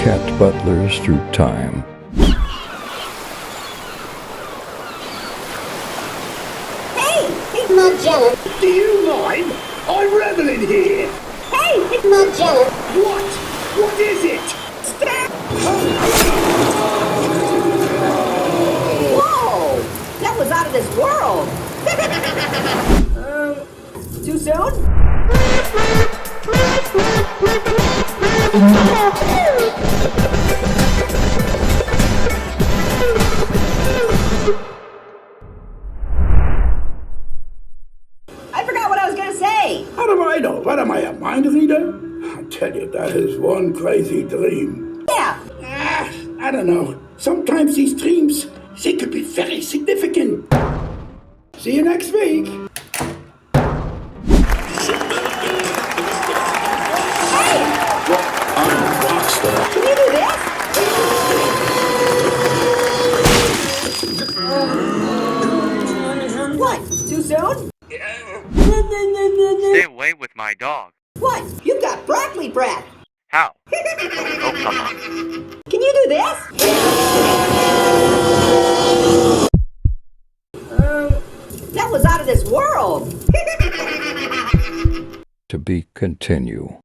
cat butlers through time. Hey, it's Margella. Do you mind? I revel in here. Hey, it's Margella. What? What is it? Stop! Whoa! That was out of this world. Too soon? I forgot what I was gonna say. How do I know? What am I, a mind reader? I tell you, that is one crazy dream. Yeah. I don't know. Sometimes these dreams, they could be very significant. See you next week. Hey, I'm a rock star. can you do this? What? Too soon? Stay away with my dog. What? You've got broccoli breath. How? Oh, come on. Can you do this? That was out of this world. To be continue.